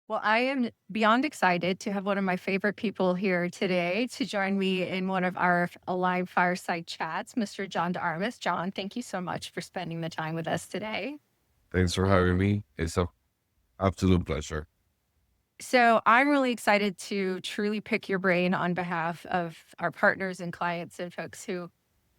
Well, I am beyond excited to have one of my favorite people here today to join me in one of our live fireside chats, Mr. John DeArmas. John, thank you so much for spending the time with us today. Thanks for having me. It's a absolute pleasure. So, I'm really excited to truly pick your brain on behalf of our partners and clients and folks who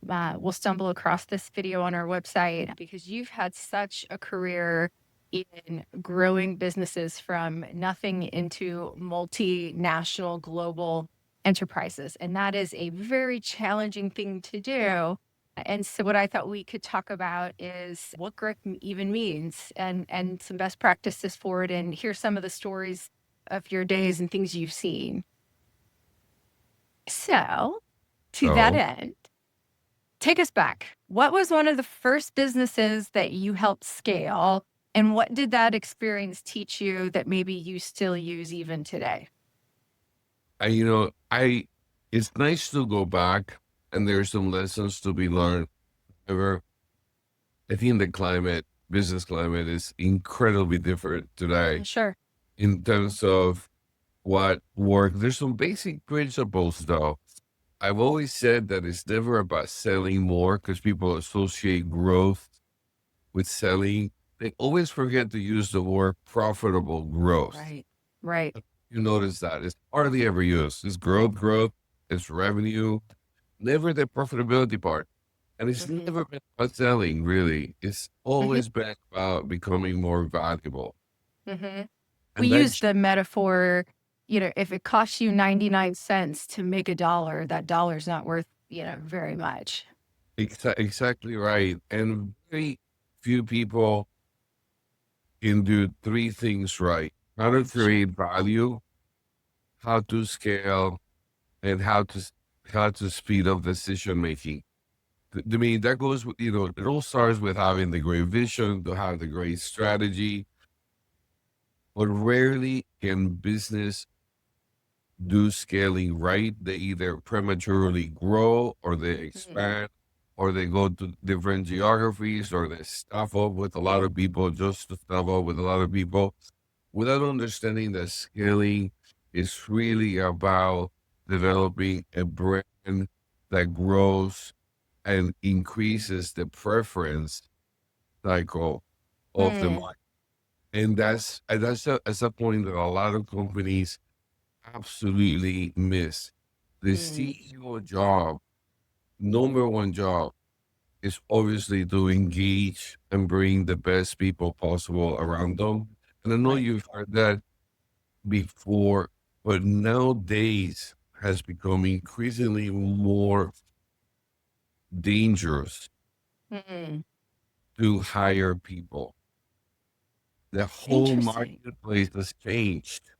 will stumble across this video on our website because you've had such a career in growing businesses from nothing into multinational global enterprises. And that is a very challenging thing to do. And so what I thought we could talk about is what grit even means and some best practices for it and hear some of the stories of your days and things you've seen. So to that So, end, take us back. What was one of the first businesses that you helped scale? And what did that experience teach you that maybe you still use even today? I it's nice to go back and there's some lessons to be learned. However, I think the business climate is incredibly different today Sure. in terms of what work. There's some basic principles though. I've always said that it's never about selling more because people associate growth with selling. They always forget to use the word profitable growth. Right. Right. You notice that it's hardly ever used. It's growth, it's revenue, never the profitability part. And it's Hmm. never been about selling, really. It's Hmm. always been about becoming more valuable. Hmm. We And use that's the metaphor, if it costs you 99 cents to make a dollar, that dollar's not worth, very much. exactly right. And very few people can do three things right: how to Sure. create value, how to scale, and how to speed up decision making. To me, that goes with, it all starts with having the great vision, to have the great strategy, but rarely can business do scaling right. They either prematurely grow or they Mhm. expand or they go to different geographies or they stuff up with a lot of people just to stuff up with a lot of people without understanding that scaling is really about developing a brand that grows and increases the preference cycle of the Mm, market. And that's a point that a lot of companies absolutely miss. The mm, CEO job, number one job, is obviously to engage and bring the best people possible around them. And I know right. you've heard that before, but nowadays has become increasingly more dangerous Mm, to hire people. The whole interesting. marketplace has changed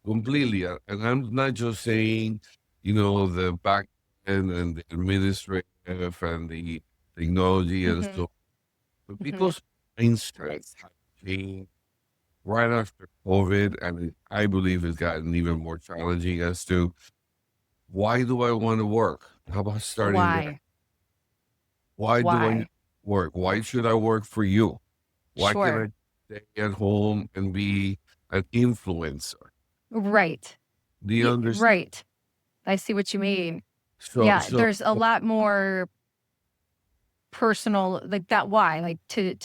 completely. And I'm not just saying, the back end and the administrative and the technology and Hmm. stuff, but Hmm. people's mindsets have changed right after COVID. And I believe it's gotten even more challenging as to why do I want to work? How about starting there? Why? Why do I need Why? to work? Why should I work for you? Why can Sure. I stay at home and be an influencer? Right. Do you understand? Right. I see what you mean. So, Yeah, so there's a lot more personal like that why, like to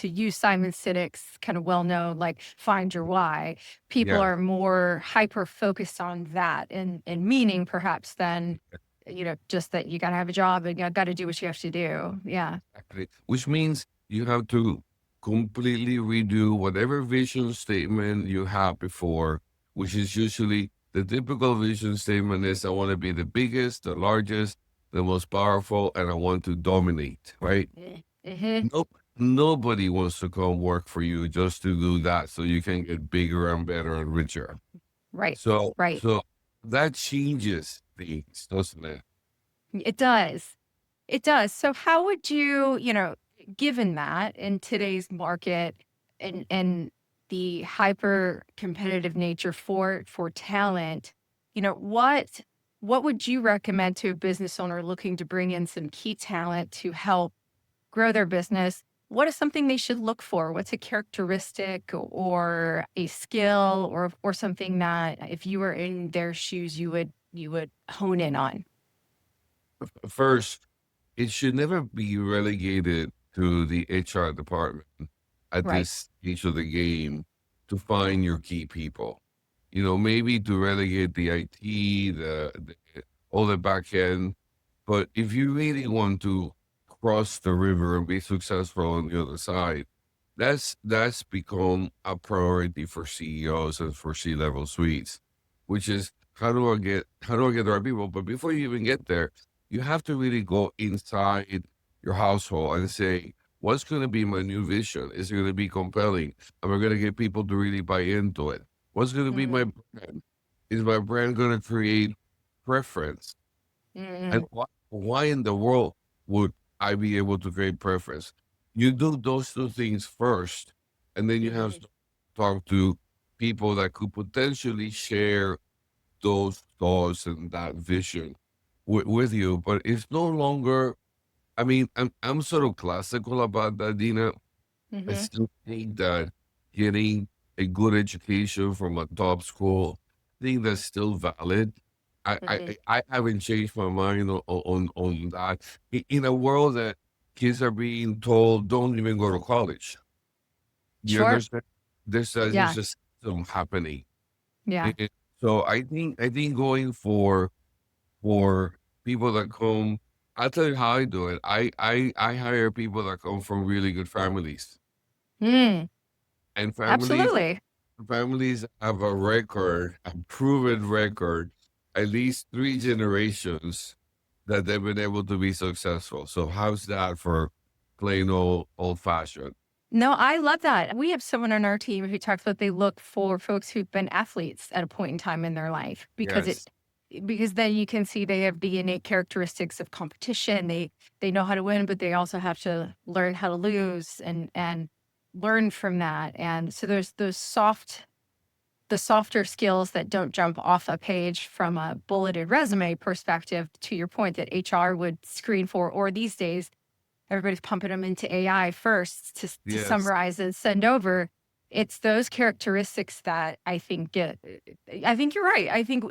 use Simon Sinek's kind of well known like find your why. People yeah, are more hyper focused on that and meaning perhaps than just that you got to have a job and you got to do what you have to do. Yeah. exactly. Which means you have to completely redo whatever vision statement you had before, which is usually the typical vision statement is I want to be the biggest, the largest, the most powerful, and I want to dominate, right? Mm-hmm. Nope. Nobody wants to come work for you just to do that so you can get bigger and better and richer. Right. Right. So that changes things, doesn't it? It does. It does. So how would you, given that in today's market and the hyper competitive nature for talent, what would you recommend to a business owner looking to bring in some key talent to help grow their business what is something they should look for? What's a characteristic or a skill or something that if you were in their shoes, you would hone in on? First, it should never be relegated to the HR department at Right. this stage of the game to find your key people. You know, maybe to relegate the IT, the all the back end. But if you really want to cross the river and be successful on the other side, that's become a priority for CEOs and for C-level suites, which is how do I get the right people? But before you even get there, you have to really go inside your household and say, what's going to be my new vision? Is it going to be compelling? Am I going to get people to really buy into it? What's going to be my Mm, brand? Is my brand going to create preference? And mm, why in the world would I be able to create preference? You do those two things first, and then you have mhm, to talk to people that could potentially share those thoughts and that vision with you. But it's no longer, I mean, I'm sort of classical about that, Dina. I mhm, still think that getting a good education from a top school, I think that's still valid. I I mhm. I haven't changed my mind on that. In a world that kids are being told, "Don't even go to college." You Sure. understand? There's Yeah. a system happening. Yeah. So I think going for people that come, I'll tell you how I do it. I hire people that come from really good families, Mm, and absolutely. families have a record, a proven record, at least 3 generations that they've been able to be successful. So how's that for plain old fashioned? No, I love that. We have someone on our team who talks about they look for folks who've been athletes at a point in time in their life Yes. because then you can see they have the innate characteristics of competition. They know how to win, but they also have to learn how to lose and learn from that. And so there's the softer skills that don't jump off a page from a bulleted resume perspective, to your point, that HR would screen for, or these days everybody's pumping them into AI first to Yes. summarize and send over. It's those characteristics that I think get. I think you're right. I think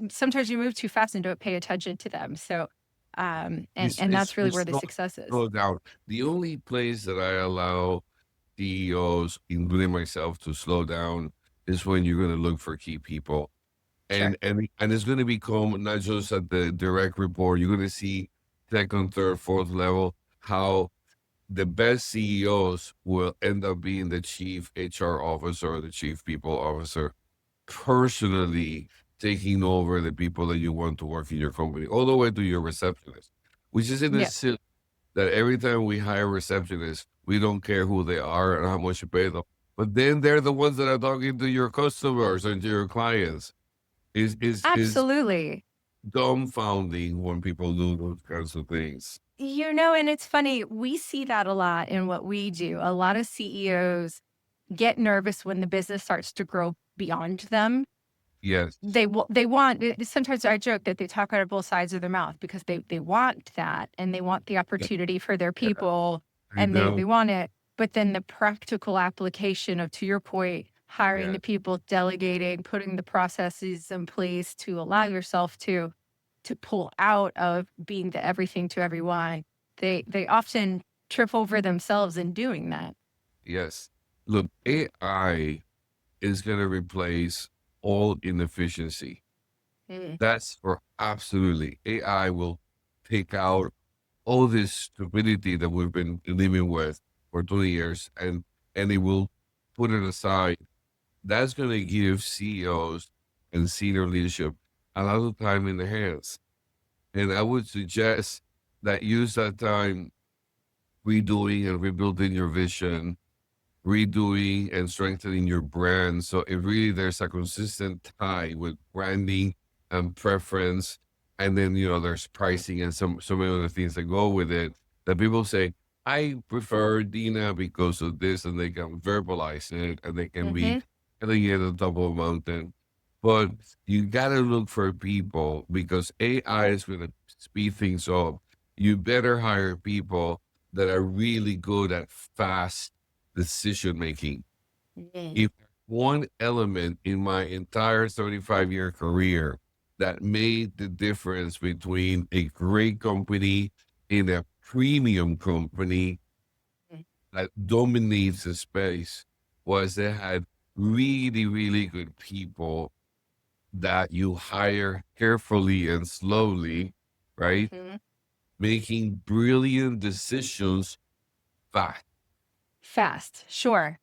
sometimes you move too fast and don't pay attention to them. So, and that's really It's where the success is. slow down. The only place that I allow CEOs, including myself, to slow down is when you're going to look for key people. Sure. And it's going to become not just at the direct report. You're going to see second, third, fourth level how the best CEOs will end up being the chief HR officer or the chief people officer, personally taking over the people that you want to work in your company, all the way to your receptionist, which is in a Yeah. silly that every time we hire receptionists, we don't care who they are and how much you pay them. But then they're the ones that are talking to your customers and to your clients. Is Absolutely. dumbfounding when people do those kinds of things. And it's funny, we see that a lot in what we do. A lot of CEOs get nervous when the business starts to grow beyond them. Yes. They want sometimes I joke that they talk out of both sides of their mouth because they want that and they want the Yeah, opportunity for their people I and they know. want it. But then the practical application of, to your point, hiring Yeah. the people, delegating, putting the processes in place to allow yourself to pull out of being the everything to everyone. They often trip over themselves in doing that. Yes. Look, AI is going to replace all inefficiency. Mm, That's for absolutely. AI will take out all this stupidity that we've been living with for 20 years and it will put it aside. That's going to give CEOs and senior leadership a lot of time in their hands. And I would suggest that use that time redoing and rebuilding your vision, redoing and strengthening your brand. So if really there's a consistent tie with branding and preference, and then there's pricing and some other things that go with it, that people say, I prefer Dina because of this, and they can verbalize it and they can be mhm. killing it on top of a mountain. But you gotta look for people because AI is gonna speed things up. You better hire people that are really good at fast decision making. Mm. If one element in my entire 35-year career that made the difference between a great company and a premium company Mm. that dominates the space was they had really, really good people that you hire carefully and slowly, right? Mhm. Making brilliant decisions fast. Fast, sure.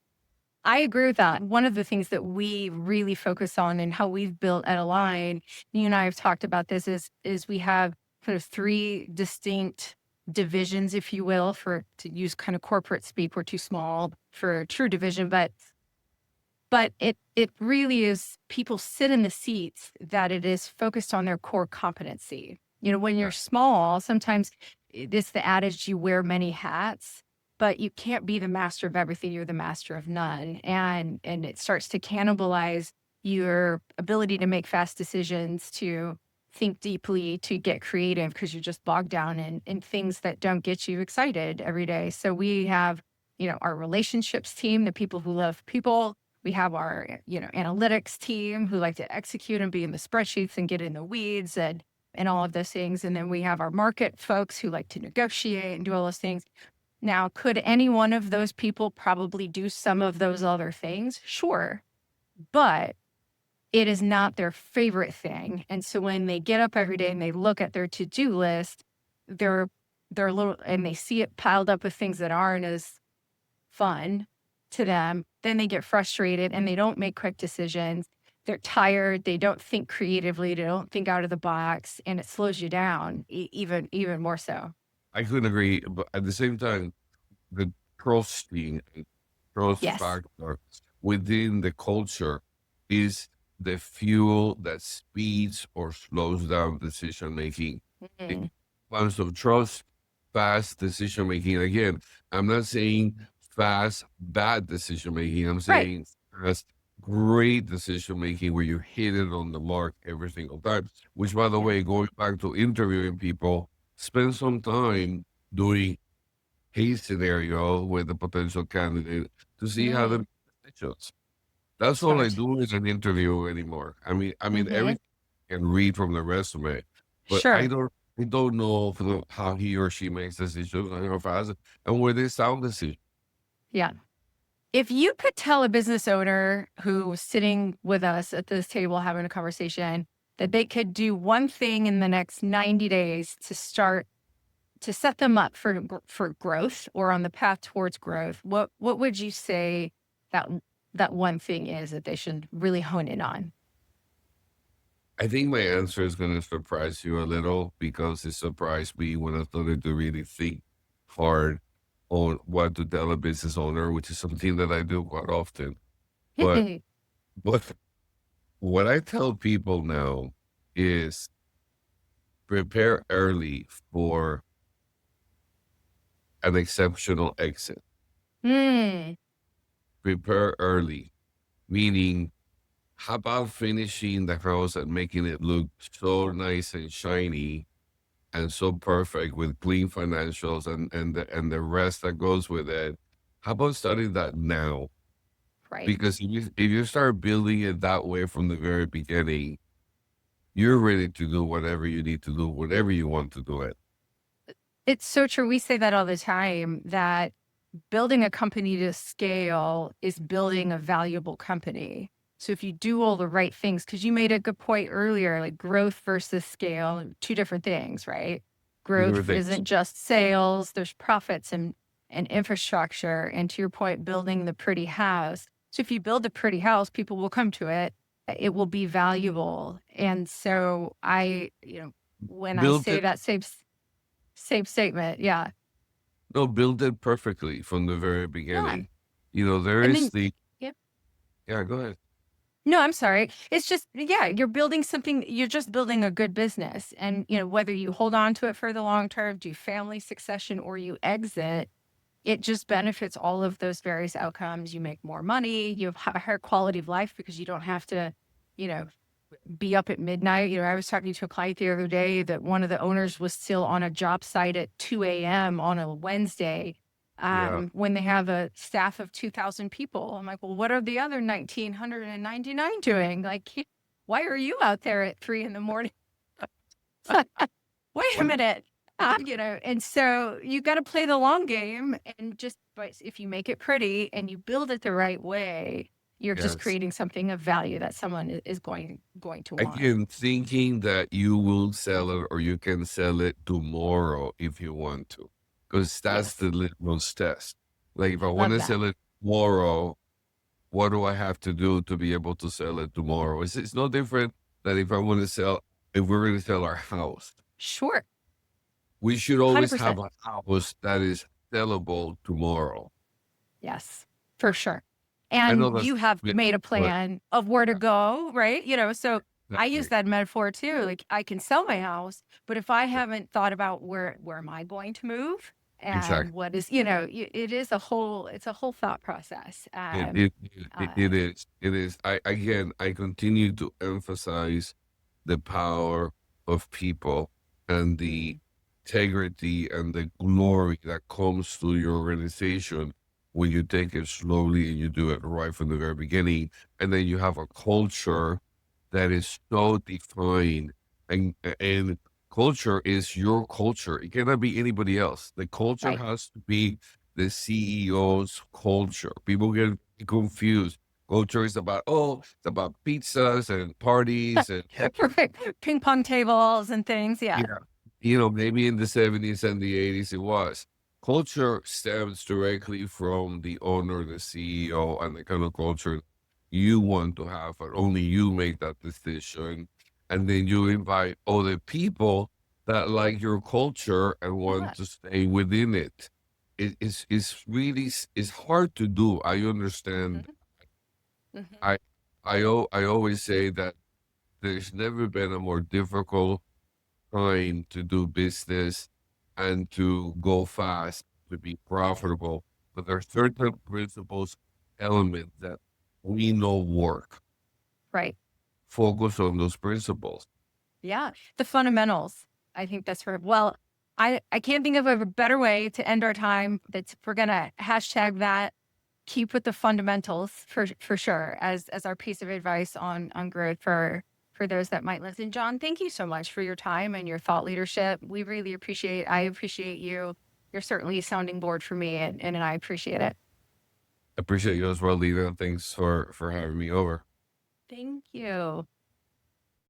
I agree with that. One of the things that we really focus on and how we've built at Align, you and I have talked about this, is we have kind of three distinct divisions, if you will, for to use kind of corporate speak. We're too small for a true division, but it really is people sit in the seats that it is focused on their core competency. You know, when you're Yeah. small, sometimes it's the adage you wear many hats, but you can't be the master of everything. You're the master of none. And it starts to cannibalize your ability to make fast decisions, to think deeply, to get creative because you're just bogged down in things that don't get you excited every day. So we have, our relationships team, the people who love people. We have our, analytics team who like to execute and be in the spreadsheets and get in the weeds and all of those things. And then we have our market folks who like to negotiate and do all those things. Now, could any one of those people probably do some of those other things? Sure. But it is not their favorite thing. And so when they get up every day and they look at their to-do list, they're they're a little and they see it piled up with things that aren't as fun to them, then they get frustrated and they don't make quick decisions. They're tired, they don't think creatively, they don't think out of the box, and it slows you down even more so. I couldn't agree. But at the same time, the trusting and trust Yes. factor within the culture is the fuel that speeds or slows down decision making. In Mm. terms of trust, fast decision making. Again, I'm not saying fast, bad decision making. I'm Right. saying fast, great decision making where you hit it on the mark every single time. Which, by the Yeah. way, going back to interviewing people, spend some time doing case scenario with the potential candidate to see how Mm. the decisions. That's all I Smart. do in an interview anymore. I mean, Mhm. everything I can read from the resume, but I Sure. don't, I don't know how he or she makes decisions and how fast and where they sound decisions. Yeah. If you could tell a business owner who was sitting with us at this table having a conversation that they could do one thing in the next 90 days to set them up for growth or on the path towards growth, what would you say that that one thing is that they should really hone in on? I think my answer is going to surprise you a little because it surprised me when I started to really think hard on what to tell a business owner, which is something that I do quite often. But but what I tell people now is prepare early for an exceptional exit. Mm, Prepare early, meaning how about finishing the house and making it look so nice and shiny and so perfect with clean financials and the rest that goes with it. How about starting that now? right. Because if you start building it that way from the very beginning, you're ready to do whatever you need to do, whatever you want to do it. It's so true. We say that all the time that building a company to scale is building a valuable company. So if you do all the right things, because you made a good point earlier, like growth versus scale, two different things, right? Growth Everything. isn't just sales, there's profits and infrastructure. And to your point, building the pretty house. So if you build a pretty house, people will come to it. It will be valuable. And so when I Build say it. that same statement, yeah. No, build it perfectly from the very Yeah. beginning. There And is then the yeah. yeah, go ahead. No, I'm sorry. It's just, yeah, you're building something, you're just building a good business. And, whether you hold on to it for the long term, do family succession, or you exit, it just benefits all of those various outcomes. You make more money, you have higher quality of life because you don't have to, you know, be up at midnight. I was talking to a client the other day that one of the owners was still on a job site at 2 a.m. on a Wednesday, Yeah. when they have a staff of 2,000 people. I'm like, well, what are the other 1,999 doing? Like, why are you out there at 3 in the morning? Wait a What? minute. And so you got to play the long game, and but if you make it pretty and you build it the right way, you're just Yes. creating something of value that someone is going to want. Again, thinking that you will sell it or you can sell it tomorrow if you want to, because that's Yes. the litmus test. Like, if I want Love to that. sell it tomorrow, what do I have to do to be able to sell it tomorrow? It's no different than if I want to sell, if we're going to sell our house. Sure. We should always have 100%. a house that is sellable tomorrow. Yes, for sure. I know And that's, you have yeah, made a but plan of where to yeah, go, right? So I use exactly, that metaphor too. Like, I can sell my house, but if I haven't thought about where am I going to move and exactly. what is, it's a whole thought process. It it it Uh, is. It is. I continue to emphasize the power of people and the integrity and the glory that comes to your organization when you take it slowly and you do it right from the very beginning. And then you have a culture that is so defined, and culture is your culture. It cannot be anybody else. The culture right. has to be the CEO's culture. People get confused. Culture is about, it's about pizzas and parties and, Perfect. Ping pong tables and things. Yeah. yeah, maybe in the 70s and the 80s it was. Culture stems directly from the owner, the CEO, and the kind of culture you want to have, and only you make that decision. And then you invite other people that like your culture and want Yeah. to stay within it. It's really, it's hard to do. I understand. Mhm. Mhm. I, I always say that there's never been a more difficult time to do business and to go fast, to be profitable. But there are certain principles, elements that we know work. Right. Focus on those principles. Yeah, the fundamentals. I think that's well, I can't think of a better way to end our time. That's We're gonna hashtag that. Keep with the fundamentals for sure as our piece of advice on growth for those that might listen. John, thank you so much for your time and your thought leadership. We really appreciate. I appreciate you. You're certainly a sounding board for me, and I appreciate it. Appreciate you as well, Lena. Thanks for having me over. Thank you.